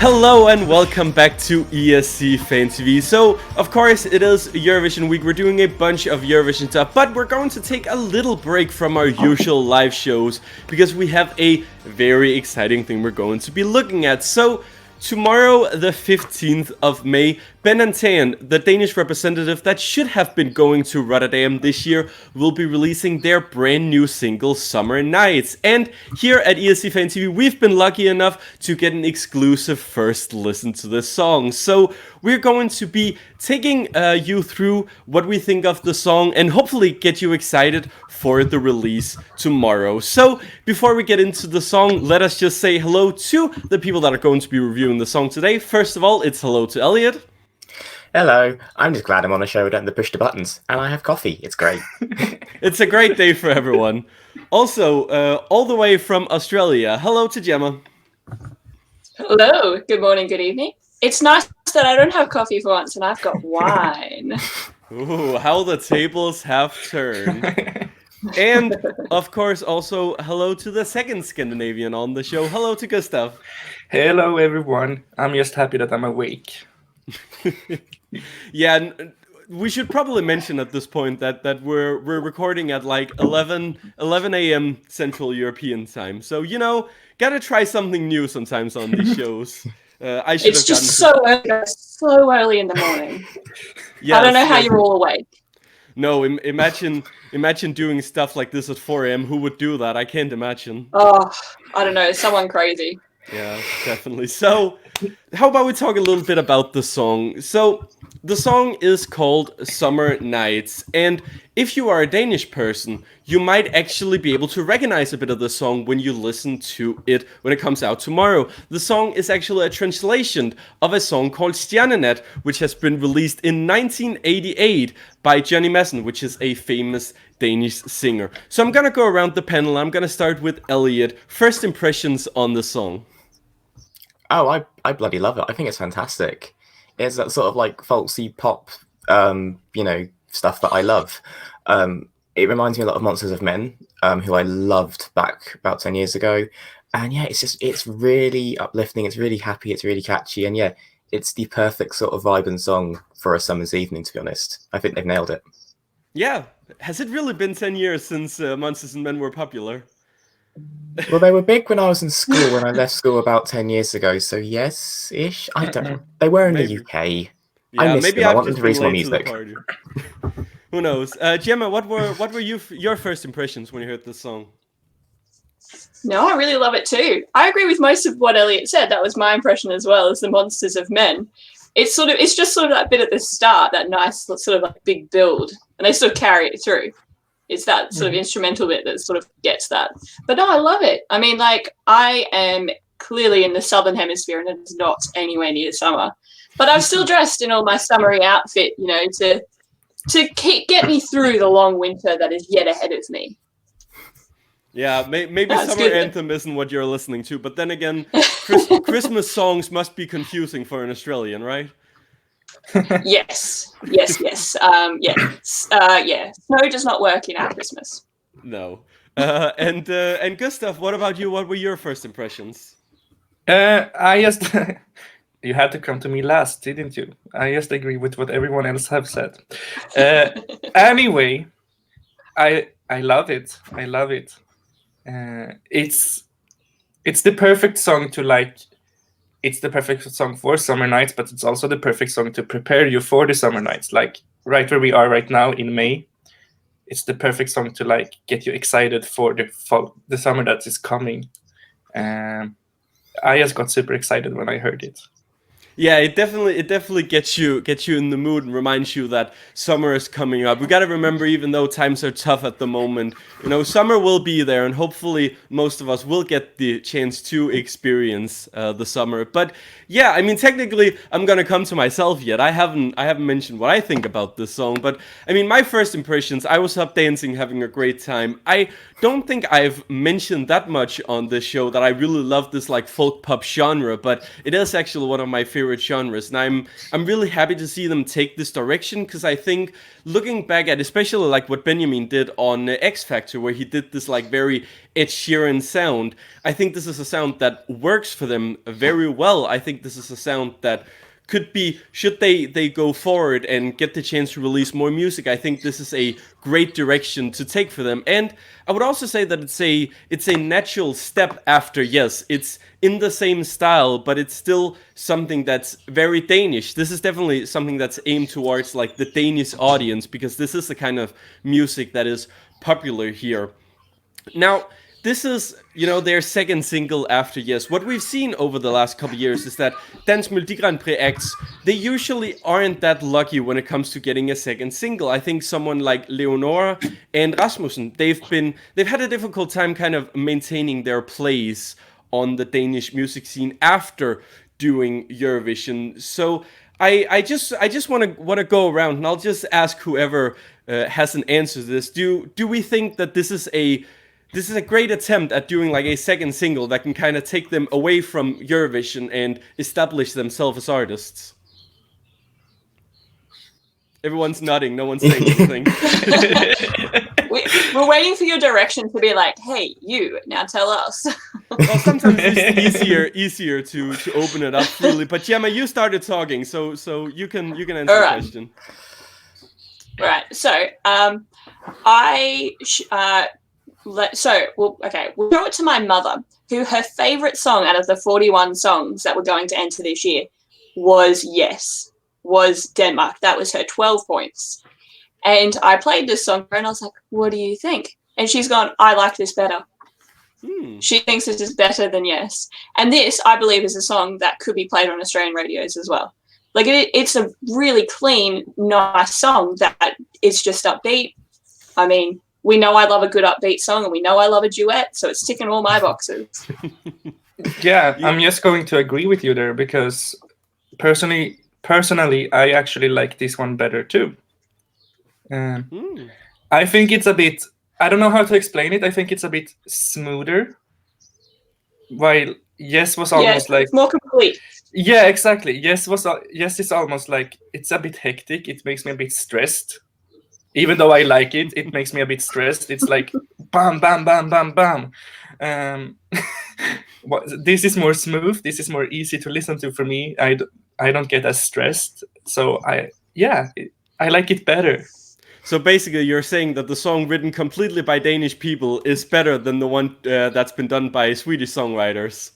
Hello and welcome back to ESC Fan TV. So, of course, it is Eurovision week. We're doing a bunch of Eurovision stuff, but we're going to take a little break from our usual live shows because we have a very exciting thing we're going to be looking at. So, tomorrow, the 15th of May, Ben and Tan, the Danish representative that should have been going to Rotterdam this year, will be releasing their brand new single, Summer Nights. And here at ESC Fan TV, we've been lucky enough to get an exclusive first listen to this song. So we're going to be taking you through what we think of the song and hopefully get you excited for the release tomorrow. So before we get into the song, let us just say hello to the people that are going to be reviewing the song today. First of all, it's hello to Elliot. Hello, I'm just glad I'm on a show where I don't have to push the buttons, and I have coffee. It's great. It's a great day for everyone. Also, all the way from Australia, hello to Gemma. Hello, good morning, good evening. It's nice that I don't have coffee for once and I've got wine. Ooh, how the tables have turned. And, of course, also hello to the second Scandinavian on the show. Hello to Gustaf. Hello, everyone. I'm just happy that I'm awake. Yeah, we should probably mention at this point that we're recording at like 11 a.m. Central European time. So, you know, gotta try something new sometimes on these shows. I should It's just so early in the morning. Yeah, I don't know how you're all awake. No, imagine doing stuff like this at 4 a.m. Who would do that? I can't imagine. Oh, I don't know, someone crazy. Yeah, definitely. So, how about we talk a little bit about the song? So, the song is called Summer Nights, and if you are a Danish person, you might actually be able to recognize a bit of the song when you listen to it when it comes out tomorrow. The song is actually a translation of a song called Stjernenat, which has been released in 1988 by Johnny Madsen, which is a famous Danish singer. So I'm gonna go around the panel. I'm gonna start with Elliot. First impressions on the song. Oh, I bloody love it. I think it's fantastic. It's that sort of like folksy pop, stuff that I love. It reminds me a lot of Monsters of Men, who I loved back about 10 years ago. And yeah, it's really uplifting. It's really happy. It's really catchy. And yeah, it's the perfect sort of vibe and song for a summer's evening, to be honest. I think they've nailed it. Yeah. Has it really been 10 years since Monsters and Men were popular? Well, they were big when I was in school, when I left school about 10 years ago. So yes-ish. I don't know. They were in the UK. Yeah, I miss maybe them. I I've want them just to been release more late to the music. party. Who knows? Gemma, what were your first impressions when you heard this song? No, I really love it too. I agree with most of what Elliot said. That was my impression as well as the Monsters of Men. It's just sort of that bit at the start, that nice sort of like big build, and they sort of carry it through. It's that sort of instrumental bit that sort of gets that. But no, I love it. I mean, like, I am clearly in the Southern Hemisphere and it's not anywhere near summer. But I'm still dressed in all my summery outfit, you know, to get me through the long winter that is yet ahead of me. Yeah, maybe That's Summer good. Anthem isn't what you're listening to, but then again, Christmas songs must be confusing for an Australian, right? Yes. Yeah. Snow does not work in our Christmas. No. And Gustaf, what about you? What were your first impressions? I just you had to come to me last, didn't you? I just agree with what everyone else have said. Anyway, I love it. I love it. It's the perfect song to like. It's the perfect song for summer nights, but it's also the perfect song to prepare you for the summer nights. Like right where we are right now in May, it's the perfect song to like get you excited for the summer that is coming. I just got super excited when I heard it. Yeah, it definitely gets you in the mood and reminds you that summer is coming up. We got to remember, even though times are tough at the moment, you know, summer will be there, and hopefully most of us will get the chance to experience the summer. But yeah, I mean, technically, I'm gonna come to myself yet. I haven't mentioned what I think about this song, but I mean, my first impressions, I was up dancing, having a great time. I don't think I've mentioned that much on this show that I really love this like folk pop genre, but it is actually one of my favorite genres, and I'm really happy to see them take this direction, because I think looking back at especially like what Benjamin did on X Factor, where he did this like very Ed Sheeran sound, I think this is a sound that works for them very well. I think this is a sound that could be, should they go forward and get the chance to release more music, I think this is a great direction to take for them. And I would also say that it's a natural step after Yes. It's in the same style, but it's still something that's very Danish. This is definitely something that's aimed towards like the Danish audience, because this is the kind of music that is popular here. Now, this is, their second single after Yes. What we've seen over the last couple years is that Dansk Melodi Grand Prix acts, they usually aren't that lucky when it comes to getting a second single. I think someone like Leonora and Rasmussen, they've had a difficult time kind of maintaining their place on the Danish music scene after doing Eurovision. So I just want to go around, and I'll just ask whoever has an answer to this. Do we think that this is a great attempt at doing like a second single that can kind of take them away from Eurovision and establish themselves as artists? Everyone's nodding, no one's saying anything. We're waiting for your direction to be like, hey, you, now tell us. Well, sometimes it's easier to open it up freely. But Gemma, you started talking, so you can answer the question. Right. So, we'll show it to my mother, who her favorite song out of the 41 songs that were going to enter this year was Denmark. That was her 12 points. And I played this song and I was like, what do you think? And she's gone, I like this better. She thinks this is better than Yes. And this, I believe, is a song that could be played on Australian radios as well. Like, it's a really clean, nice song that is just upbeat. I mean, we know I love a good upbeat song, and we know I love a duet, so it's ticking all my boxes. Yeah, I'm just going to agree with you there, because personally, I actually like this one better too. I think it's a bit, I don't know how to explain it. I think it's a bit smoother, while Yes was almost like it's more complete. Yeah, exactly. Yes is almost like, it's a bit hectic. It makes me a bit stressed. Even though I like it, it makes me a bit stressed. It's like bam, bam, bam, bam, bam. This is more smooth. This is more easy to listen to for me. I don't get as stressed. So I like it better. So basically, you're saying that the song written completely by Danish people is better than the one that's been done by Swedish songwriters.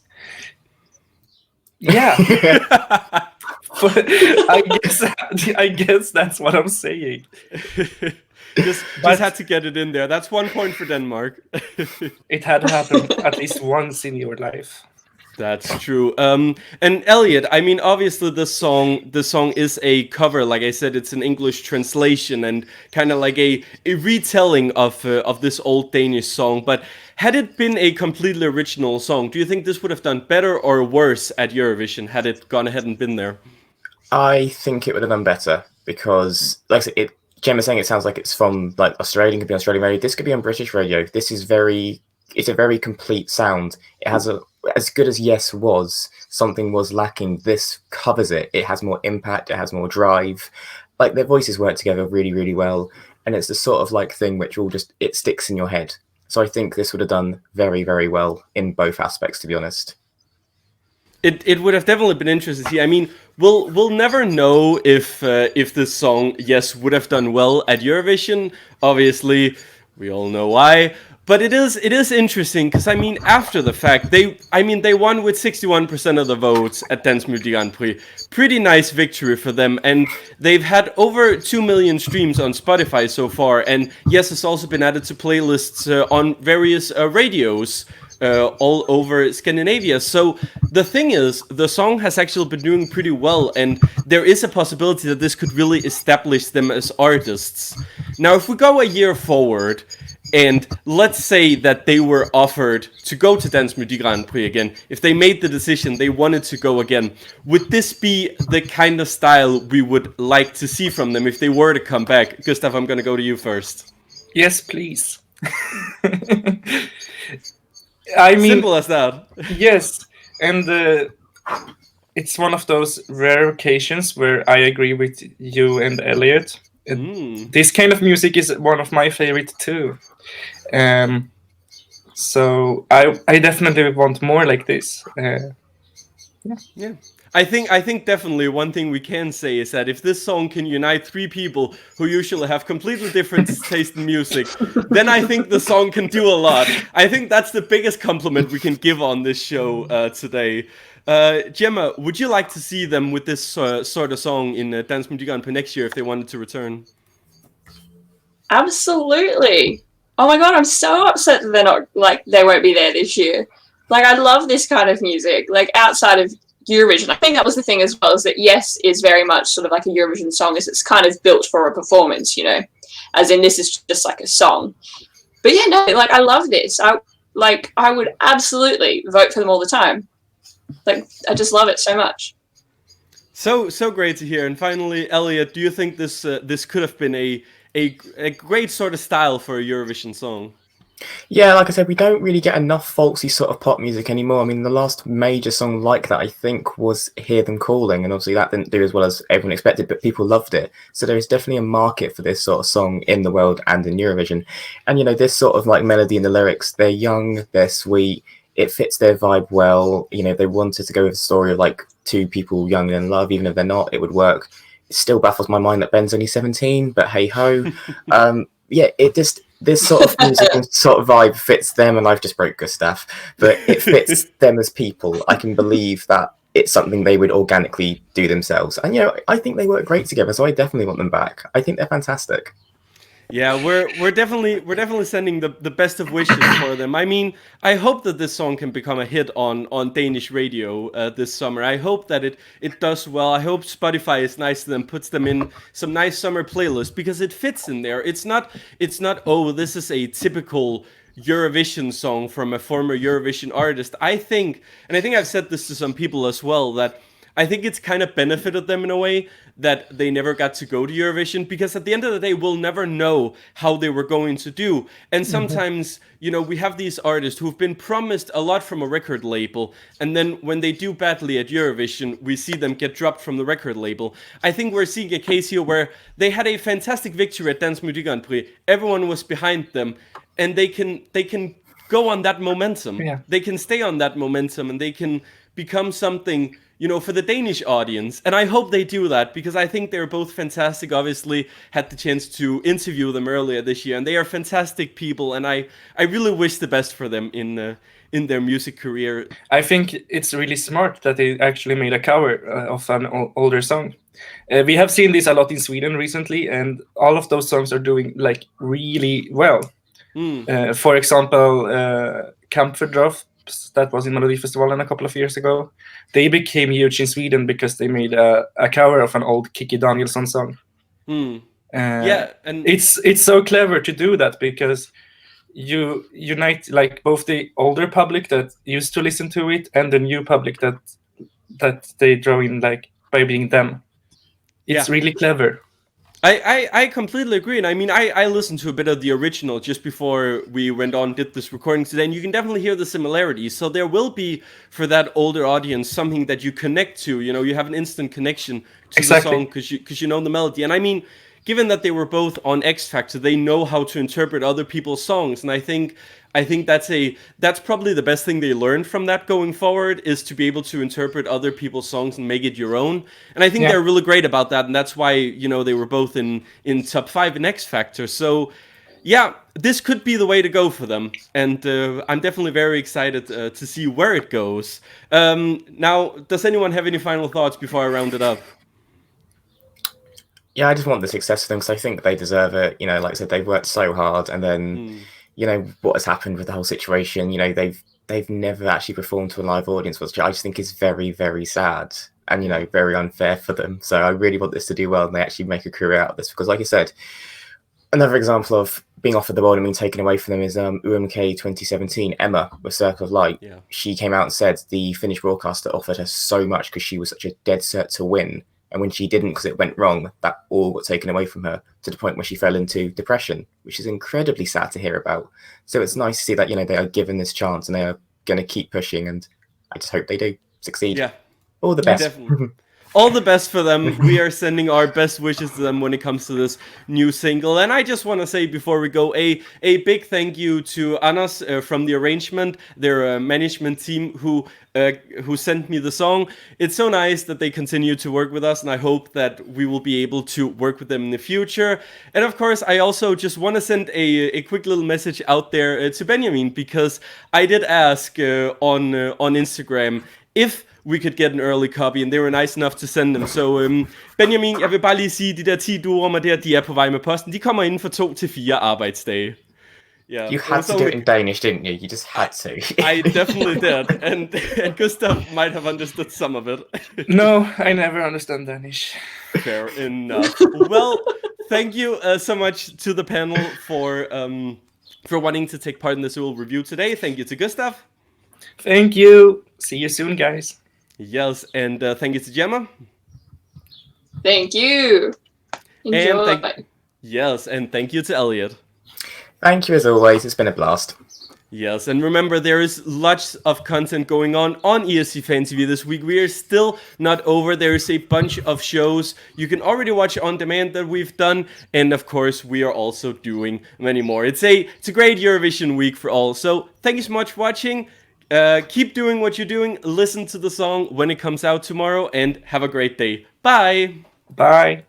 Yeah. But I guess that's what I'm saying. just had to get it in there. That's 1 point for Denmark. It had to happen at least once in your life. That's true. And Elliot, I mean, obviously the song is a cover. Like I said, it's an English translation and kind of like a retelling of this old Danish song. But had it been a completely original song, do you think this would have done better or worse at Eurovision had it gone ahead and been there? I think it would have done better, because, like I said, Gemma's saying it sounds like it's from like Australian, could be Australian radio. This could be on British radio. It's a very complete sound. It has as good as Yes was, something was lacking. This covers it. It has more impact. It has more drive. Like, their voices work together really, really well. And it's the sort of like thing which it sticks in your head. So I think this would have done very, very well in both aspects, to be honest. It would have definitely been interesting to see. I mean, we'll never know if this song, Yes, would have done well at Eurovision. Obviously, we all know why. But it is interesting, because I mean, after the fact, they won with 61% of the votes at Dansk Melodi Grand Prix. Pretty nice victory for them, and they've had over 2 million streams on Spotify so far. And Yes, has also been added to playlists on various radios all over Scandinavia. So the thing is, the song has actually been doing pretty well, and there is a possibility that this could really establish them as artists. Now, if we go a year forward, and let's say that they were offered to go to Dansk Melodi Grand Prix again, if they made the decision they wanted to go again, would this be the kind of style we would like to see from them if they were to come back? Gustaf, I'm going to go to you first. Yes, please. I mean, Simple as that. yes, and it's one of those rare occasions where I agree with you and Elliot. This kind of music is one of my favorite too. So I definitely want more like this. Yeah. I think definitely one thing we can say is that if this song can unite three people who usually have completely different taste in music, then I think the song can do a lot. I think that's the biggest compliment we can give on this show today. Gemma, would you like to see them with this sort of song in Dansk Melodi for next year if they wanted to return? Absolutely. Oh my god, I'm so upset that they're not, like, they won't be there this year. Like, I love this kind of music. Like, outside of Eurovision, I think that was the thing as well, is that Yes is very much sort of like a Eurovision song, is it's kind of built for a performance, you know, as in this is just like a song. But yeah, no, like, I love this. I would absolutely vote for them all the time. Like, I just love it so much. So great to hear. And finally, Elliot, do you think this could have been a great sort of style for a Eurovision song? Yeah, like I said, we don't really get enough folksy sort of pop music anymore. I mean, the last major song like that, I think, was Hear Them Calling, and obviously that didn't do as well as everyone expected, but people loved it. So there is definitely a market for this sort of song in the world and in Eurovision. And, you know, this sort of like melody and the lyrics, they're young, they're sweet, it fits their vibe well. You know, they wanted to go with a story of like two people young and in love, even if they're not, it would work. It still baffles my mind that Ben's only 17, but hey ho. Yeah, it just, this sort of music and sort of vibe fits them, and I've just broke Gustaf, but it fits them as people. I can believe that it's something they would organically do themselves. And, you know, I think they work great together, so I definitely want them back. I think they're fantastic. Yeah, we're definitely sending the best of wishes for them. I mean, I hope that this song can become a hit on Danish radio this summer. I hope that it does well. I hope Spotify is nice to them, puts them in some nice summer playlists, because it fits in there. It's not oh, this is a typical Eurovision song from a former Eurovision artist. I think I've said this to some people as well, that I think it's kind of benefited them in a way that they never got to go to Eurovision, because at the end of the day, we'll never know how they were going to do. And sometimes, you know, we have these artists who've been promised a lot from a record label, and then when they do badly at Eurovision, we see them get dropped from the record label. I think we're seeing a case here where they had a fantastic victory at Dansk Melodi Grand Prix. Everyone was behind them, and they can go on that momentum. Yeah. They can stay on that momentum, and they can become something, you know, for the Danish audience. And I hope they do that, because I think they're both fantastic. Obviously, had the chance to interview them earlier this year, and they are fantastic people. And I really wish the best for them in their music career. I think it's really smart that they actually made a cover of an older song. We have seen this a lot in Sweden recently, and all of those songs are doing like really well. For example, Kampferdorf, that was in Melodifestivalen a couple of years ago. They became huge in Sweden because they made a cover of an old Kiki Danielsson song. Yeah, and it's so clever to do that, because you unite like both the older public that used to listen to it and the new public that they draw in, like, by being them. It's really clever. I completely agree. And I mean, I listened to a bit of the original just before we went on, did this recording today, and you can definitely hear the similarities. So there will be, for that older audience, something that you connect to. You know, you have an instant connection to the song because you know the melody. And I mean, given that they were both on X Factor, they know how to interpret other people's songs. And I think that's probably the best thing they learned from that going forward, is to be able to interpret other people's songs and make it your own. And I think they're really great about that, and that's why, you know, they were both in top 5 in X Factor. So yeah, this could be the way to go for them, and I'm definitely very excited to see where it goes. Now, does anyone have any final thoughts before I round it up? Yeah, I just want the success for them, because I think they deserve it. You know, like I said, they've worked so hard, and then you know what has happened with the whole situation. You know, they've never actually performed to a live audience, which I just think is very, very sad, and, you know, very unfair for them. So I really want this to do well, and they actually make a career out of this, because, like you said, another example of being offered the world and being taken away from them is UMK 2017, Emma with Circle of Light. She came out and said the Finnish broadcaster offered her so much because she was such a dead cert to win. And when she didn't because it went wrong, that all got taken away from her to the point where she fell into depression, which is incredibly sad to hear about. So it's nice to see that, they are given this chance and they are going to keep pushing, and I just hope they do succeed. Yeah. All the best. Definitely. All the best for them. We are sending our best wishes to them when it comes to this new single. And I just want to say before we go, a big thank you to Anas from the arrangement, their management team who sent me the song. It's so nice that they continue to work with us, and I hope that we will be able to work with them in the future. And of course, I also just want to send a quick little message out there to Benjamin, because I did ask on Instagram if we could get an early copy, and they were nice enough to send them. So Benjamin, jeg vil bare lige sige, de der 10 duer der, de er på vej med posten. De kommer inden for 2 til 4 arbejdsdage. Yeah, you had to do it in Danish, didn't you? You just had to. I definitely did, and Gustaf might have understood some of it. No, I never understand Danish. Fair enough. Well, thank you so much to the panel for wanting to take part in this little review today. Thank you to Gustaf. Thank you. See you soon, guys. Yes, and thank you to Gemma. Thank you. Enjoy. Yes, and thank you to Elliot. Thank you as always. It's been a blast. Yes, and remember, there is lots of content going on ESC Fan TV this week. We are still not over. There is a bunch of shows you can already watch on demand that we've done, and of course, we are also doing many more. It's a great Eurovision week for all. So thank you so much for watching. Keep doing what you're doing. Listen to the song when it comes out tomorrow, and have a great day. Bye. Bye.